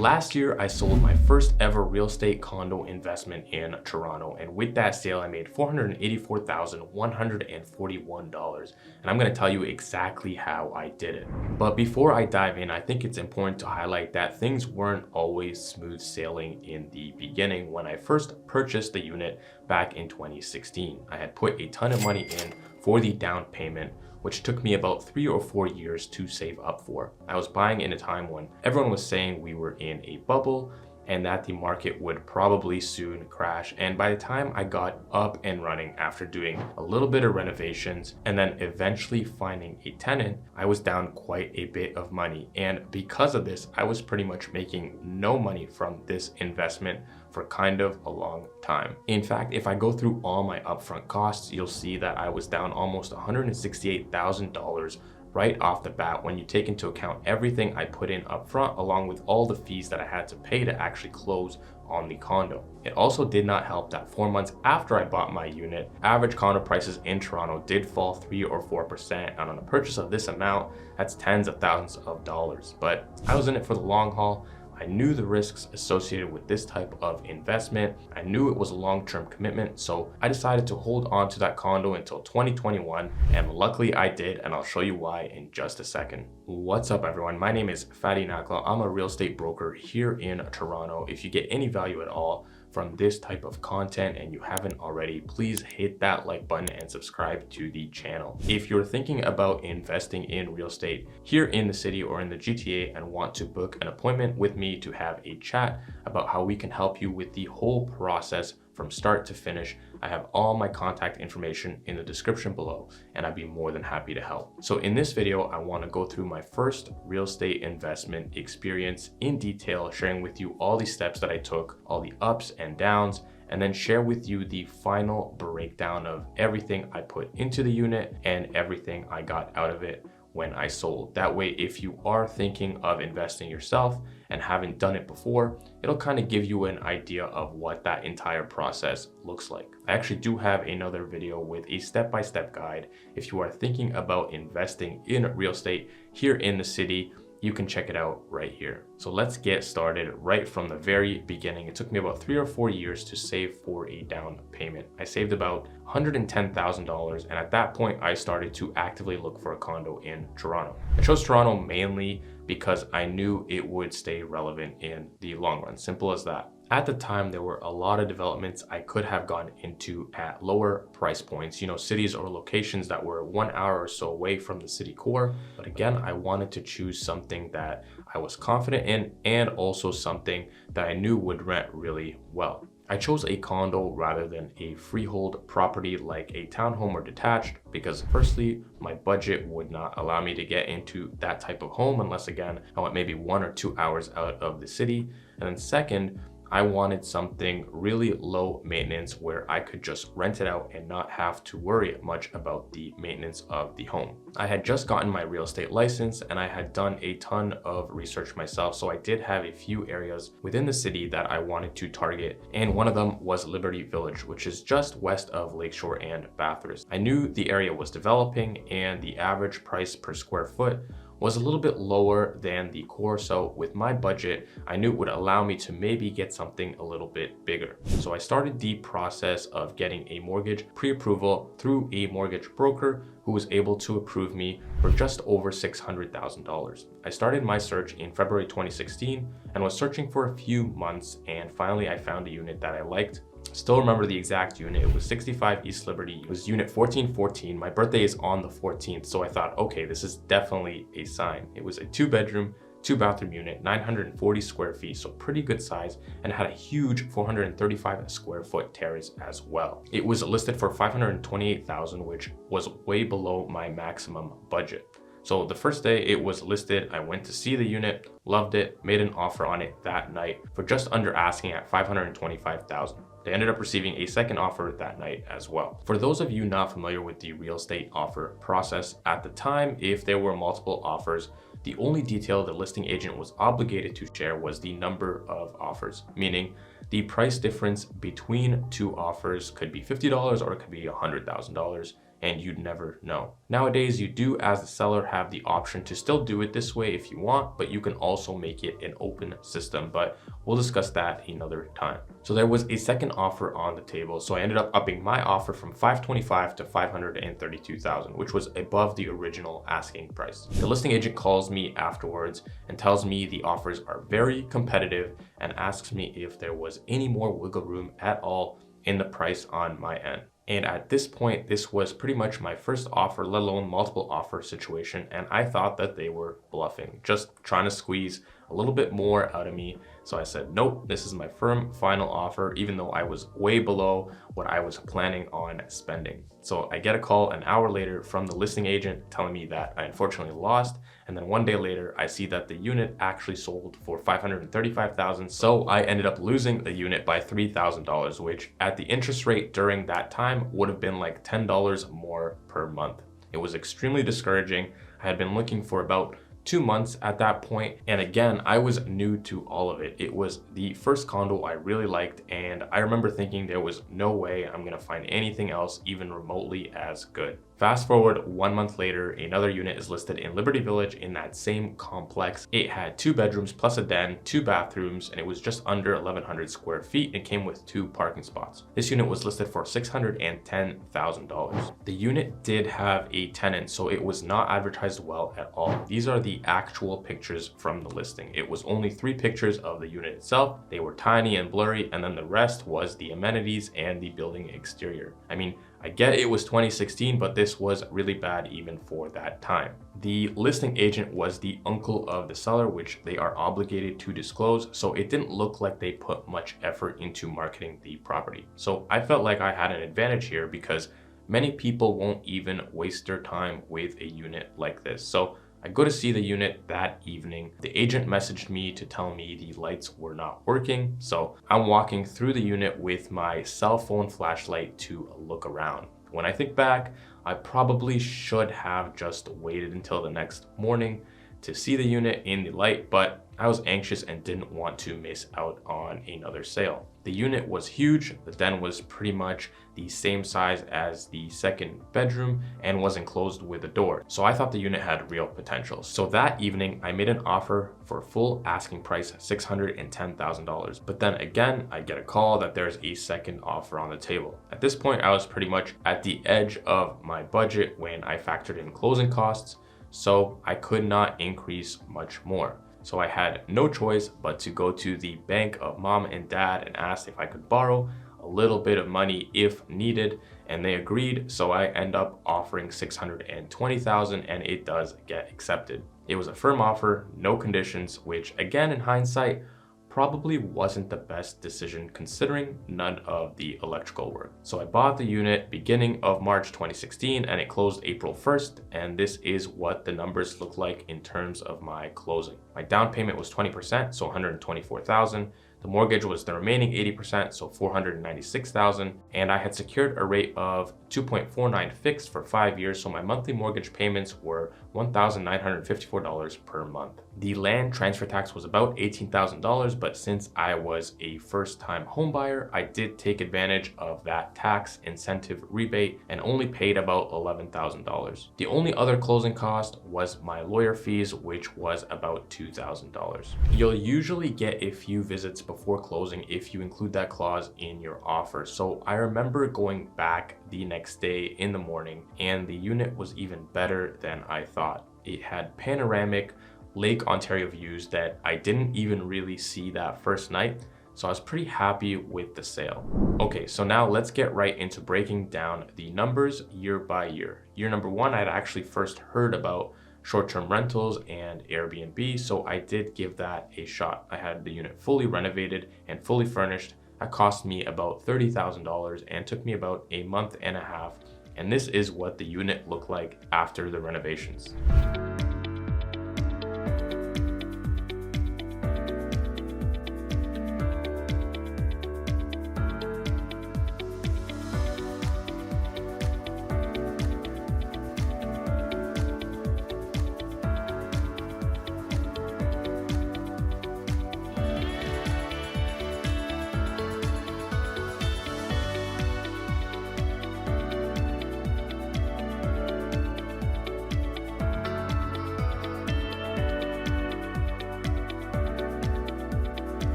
Last year, I sold my first ever real estate condo investment in Toronto, and with that sale, I made $484,141, and I'm going to tell you exactly how I did it. But before I dive in, I think it's important to highlight that things weren't always smooth sailing in the beginning. When I first purchased the unit back in 2016, I had put a ton of money in for the down payment, which took me about 3 or 4 years to save up for. I was buying in a time when everyone was saying we were in a bubble and that the market would probably soon crash. And by the time I got up and running after doing a little bit of renovations and then eventually finding a tenant, I was down quite a bit of money. And because of this, I was pretty much making no money from this investment for kind of a long time. In fact, if I go through all my upfront costs, you'll see that I was down almost $168,000 right off the bat when you take into account everything I put in upfront along with all the fees that I had to pay to actually close on the condo. It also did not help that 4 months after I bought my unit, average condo prices in Toronto did fall 3 or 4%, and on a purchase of this amount, that's tens of thousands of dollars. But I was in it for the long haul. I knew the risks associated with this type of investment. I knew it was a long-term commitment, so I decided to hold on to that condo until 2021, and luckily I did, and I'll show you why in just a second. What's up everyone, my name is fNK&x. I'm a real estate broker here in Toronto. If you get any value at all from this type of content and you haven't already, please hit that like button and subscribe to the channel. If you're thinking about investing in real estate here in the city or in the GTA and want to book an appointment with me to have a chat about how we can help you with the whole process from start to finish, I have all my contact information in the description below, and I'd be more than happy to help. So in this video, I want to go through my first real estate investment experience in detail, sharing with you all the steps that I took, all the ups and downs, and then share with you the final breakdown of everything I put into the unit and everything I got out of it when I sold. That way, if you are thinking of investing yourself and haven't done it before, it'll kind of give you an idea of what that entire process looks like. I actually do have another video with a step-by-step guide. If you are thinking about investing in real estate here in the city, you can check it out right here. So let's get started right from the very beginning. It took me about 3 or 4 years to save for a down payment. I saved about $110,000, and at that point I started to actively look for a condo in Toronto. I chose Toronto mainly because I knew it would stay relevant in the long run. Simple as that. At the time, there were a lot of developments I could have gone into at lower price points, cities or locations that were 1 hour or so away from the city core. But again, I wanted to choose something that I was confident in and also something that I knew would rent really well. I chose a condo rather than a freehold property like a townhome or detached because firstly, my budget would not allow me to get into that type of home unless again, I went maybe 1 or 2 hours out of the city. And then second, I wanted something really low maintenance where I could just rent it out and not have to worry much about the maintenance of the home. I had just gotten my real estate license and I had done a ton of research myself, so I did have a few areas within the city that I wanted to target, and one of them was Liberty Village, which is just west of Lakeshore and Bathurst. I knew the area was developing and the average price per square foot was a little bit lower than the core, so with my budget, I knew it would allow me to maybe get something a little bit bigger. So I started the process of getting a mortgage pre-approval through a mortgage broker who was able to approve me for just over $600,000. I started my search in February 2016 and was searching for a few months, and finally I found a unit that I liked. Still remember the exact unit. It was 65 East Liberty. It was unit 1414. My birthday is on the 14th, so I thought, okay, this is definitely a sign. It was a 2-bedroom, 2-bathroom unit, 940 square feet, so pretty good size, and had a huge 435 square foot terrace as well. It was listed for $528,000, which was way below my maximum budget. So the first day it was listed, I went to see the unit, loved it, made an offer on it that night for just under asking at $525,000. They ended up receiving a second offer that night as well. For those of you not familiar with the real estate offer process, at the time, if there were multiple offers, the only detail the listing agent was obligated to share was the number of offers, meaning the price difference between two offers could be $50 or it could be $100,000. and you'd never know. Nowadays, you do as the seller have the option to still do it this way if you want, but you can also make it an open system, but we'll discuss that another time. So there was a second offer on the table, so I ended up upping my offer from $525,000 to $532,000, which was above the original asking price. The listing agent calls me afterwards and tells me the offers are very competitive and asks me if there was any more wiggle room at all in the price on my end. And at this point, this was pretty much my first offer, let alone multiple offer situation. And I thought that they were bluffing, just trying to squeeze a little bit more out of me. So I said, nope, this is my firm final offer, even though I was way below what I was planning on spending. So I get a call an hour later from the listing agent telling me that I unfortunately lost. And then one day later, I see that the unit actually sold for $535,000. So I ended up losing the unit by $3,000, which at the interest rate during that time would have been like $10 more per month. It was extremely discouraging. I had been looking for about 2 months at that point. And again, I was new to all of it. It was the first condo I really liked. And I remember thinking there was no way I'm gonna find anything else even remotely as good. Fast forward 1 month later, another unit is listed in Liberty Village in that same complex. It had 2 bedrooms plus a den, 2 bathrooms, and it was just under 1,100 square feet and came with 2 parking spots. This unit was listed for $610,000. The unit did have a tenant, so it was not advertised well at all. These are the actual pictures from the listing. It was only 3 pictures of the unit itself. They were tiny and blurry, and then the rest was the amenities and the building exterior. I mean, I get it was 2016, but this was really bad even for that time. The listing agent was the uncle of the seller, which they are obligated to disclose, so it didn't look like they put much effort into marketing the property. So I felt like I had an advantage here because many people won't even waste their time with a unit like this. So I go to see the unit that evening. The agent messaged me to tell me the lights were not working. So I'm walking through the unit with my cell phone flashlight to look around. When I think back, I probably should have just waited until the next morning to see the unit in the light, but I was anxious and didn't want to miss out on another sale. The unit was huge. The den was pretty much the same size as the second bedroom and was enclosed with a door. So I thought the unit had real potential. So that evening, I made an offer for full asking price $610,000. But then again, I get a call that there's a second offer on the table. At this point, I was pretty much at the edge of my budget when I factored in closing costs, so I could not increase much more. So I had no choice but to go to the bank of mom and dad and ask if I could borrow a little bit of money if needed, and they agreed. So I end up offering $620,000 and it does get accepted. It was a firm offer, no conditions, which again, in hindsight, probably wasn't the best decision considering none of the electrical work. So I bought the unit beginning of March 2016 and it closed April 1st. And this is what the numbers look like in terms of my closing. My down payment was 20%, so $124,000. The mortgage was the remaining 80%, so $496,000. And I had secured a rate of 2.49 fixed for 5 years, so my monthly mortgage payments were $1,954 per month. The land transfer tax was about $18,000, but since I was a first-time home buyer, I did take advantage of that tax incentive rebate and only paid about $11,000. The only other closing cost was my lawyer fees, which was about $2,000. You'll usually get a few visits before closing if you include that clause in your offer. So I remember going back the next day in the morning and the unit was even better than I thought. It had panoramic Lake Ontario views that I didn't even really see that first night. So I was pretty happy with the sale. Okay, so now let's get right into breaking down the numbers year by year. Year number 1, I'd actually first heard about short-term rentals and Airbnb, so I did give that a shot. I had the unit fully renovated and fully furnished. That cost me about $30,000 and took me about a month and a half. And this is what the unit looked like after the renovations.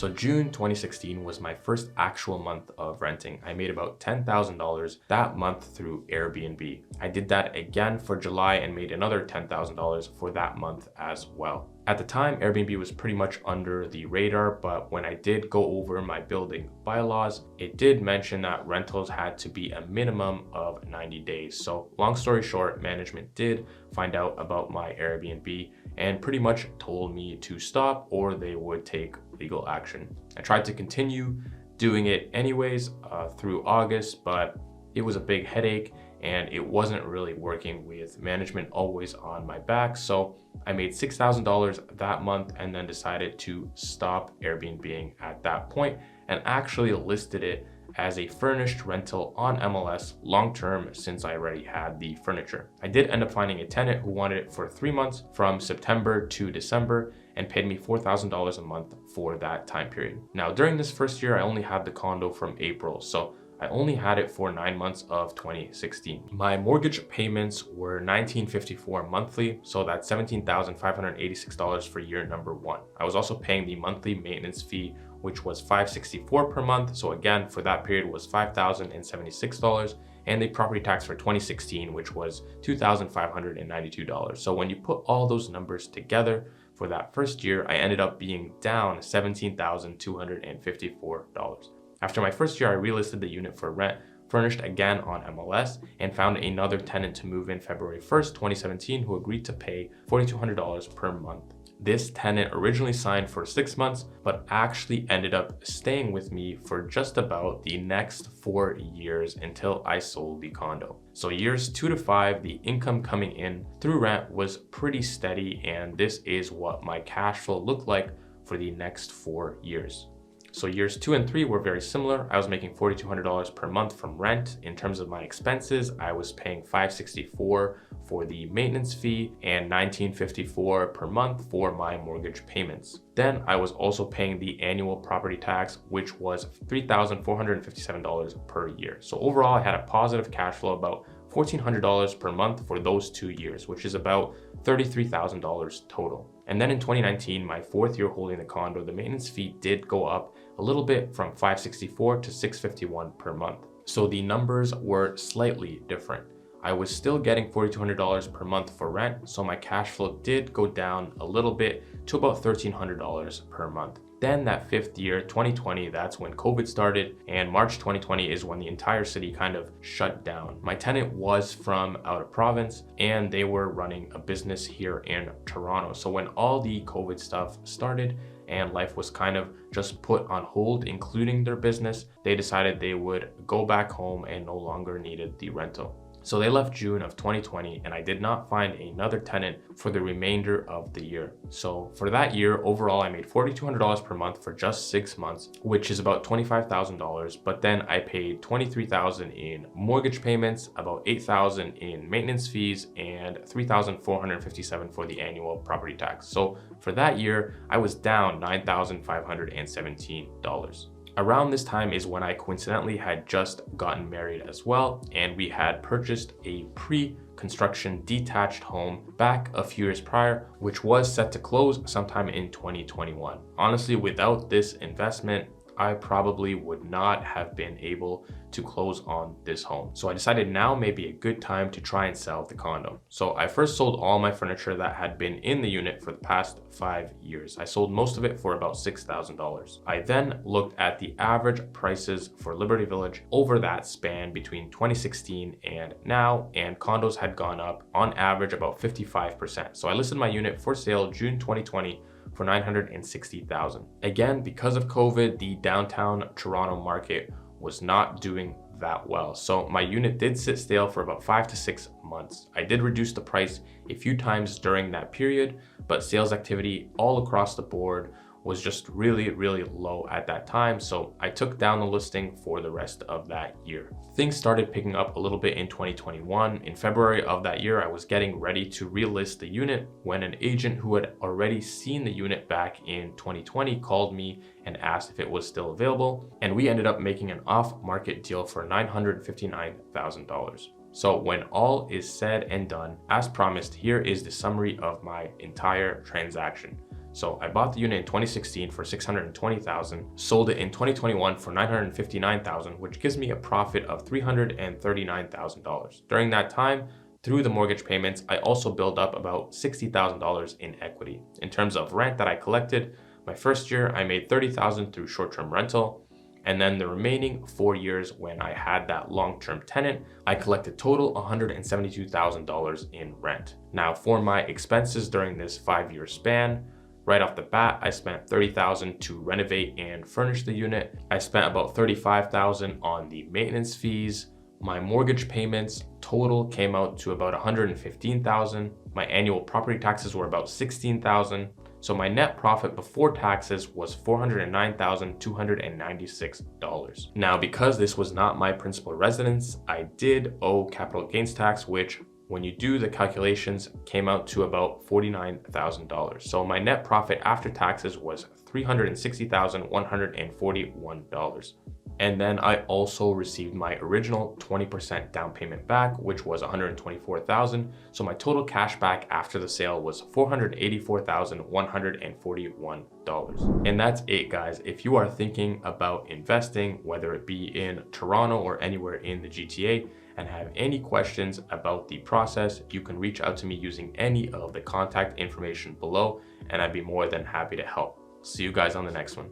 So June 2016 was my first actual month of renting. I made about $10,000 that month through Airbnb. I did that again for July and made another $10,000 for that month as well. At the time, Airbnb was pretty much under the radar, but when I did go over my building bylaws, it did mention that rentals had to be a minimum of 90 days. So long story short, management did find out about my Airbnb and pretty much told me to stop or they would take legal action. I tried to continue doing it anyways through August, but it was a big headache and it wasn't really working with management always on my back. So I made $6,000 that month and then decided to stop Airbnb at that point and actually listed it as a furnished rental on MLS long-term since I already had the furniture. I did end up finding a tenant who wanted it for 3 months from September to December and paid me $4,000 a month for that time period. Now, during this first year, I only had the condo from April, so I only had it for 9 months of 2016. My mortgage payments were $1,954 monthly, so that's $17,586 for year number 1. I was also paying the monthly maintenance fee, which was $564 per month. So again, for that period was $5,076, and the property tax for 2016, which was $2,592. So when you put all those numbers together for that first year, I ended up being down $17,254. After my first year, I relisted the unit for rent, furnished again on MLS, and found another tenant to move in February 1st, 2017, who agreed to pay $4,200 per month. This tenant originally signed for 6 months, but actually ended up staying with me for just about the next 4 years until I sold the condo. So years 2 to 5, the income coming in through rent was pretty steady, and this is what my cash flow looked like for the next 4 years. So years 2 and 3 were very similar. I was making $4,200 per month from rent. In terms of my expenses, I was paying $564 for the maintenance fee and $1,954 per month for my mortgage payments. Then I was also paying the annual property tax, which was $3,457 per year. So overall, I had a positive cash flow about $1,400 per month for those 2 years, which is about $33,000 total. And then in 2019, my 4th year holding the condo, the maintenance fee did go up a little bit from $564 to $651 per month. So the numbers were slightly different. I was still getting $4,200 per month for rent, so my cash flow did go down a little bit to about $1,300 per month. Then that 5th year, 2020, that's when COVID started, and March 2020 is when the entire city kind of shut down. My tenant was from out of province and they were running a business here in Toronto. So when all the COVID stuff started and life was kind of just put on hold, including their business, they decided they would go back home and no longer needed the rental. So they left June of 2020 and I did not find another tenant for the remainder of the year. So for that year, overall, I made $4,200 per month for just 6 months, which is about $25,000. But then I paid $23,000 in mortgage payments, about $8,000 in maintenance fees, and $3,457 for the annual property tax. So for that year, I was down $9,517. Around this time is when I coincidentally had just gotten married as well, and we had purchased a pre-construction detached home back a few years prior, which was set to close sometime in 2021. Honestly, without this investment, I probably would not have been able to close on this home. So I decided now may be a good time to try and sell the condo. So I first sold all my furniture that had been in the unit for the past 5 years. I sold most of it for about $6,000. I then looked at the average prices for Liberty Village over that span between 2016 and now, and condos had gone up on average about 55%. So I listed my unit for sale June 2020 for $960,000. Again, because of COVID, the downtown Toronto market was not doing that well. So my unit did sit stale for about 5 to 6 months. I did reduce the price a few times during that period, but sales activity all across the board was just really low at that time. So I took down the listing for the rest of that year. Things started picking up a little bit in 2021. In February of that year, I was getting ready to relist the unit when an agent who had already seen the unit back in 2020 called me and asked if it was still available. And we ended up making an off-market deal for $959,000. So when all is said and done, as promised, here is the summary of my entire transaction. So I bought the unit in 2016 for $620,000, sold it in 2021 for $959,000, which gives me a profit of $339,000. During that time, through the mortgage payments, I also built up about $60,000 in equity. In terms of rent that I collected, my first year I made $30,000 through short-term rental, and then the remaining 4 years when I had that long-term tenant, I collected total $172,000 in rent. Now for my expenses during this 5-year span, right off the bat, I spent $30,000 to renovate and furnish the unit. I spent about $35,000 on the maintenance fees. My mortgage payments total came out to about $115,000. My annual property taxes were about $16,000. So my net profit before taxes was $409,296. Now, because this was not my principal residence, I did owe capital gains tax, which when you do the calculations came out to about $49,000. So my net profit after taxes was $360,141. And then I also received my original 20% down payment back, which was $124,000. So my total cash back after the sale was $484,141. And that's it, guys. If you are thinking about investing, whether it be in Toronto or anywhere in the GTA, and have any questions about the process, you can reach out to me using any of the contact information below, and I'd be more than happy to help. See you guys on the next one.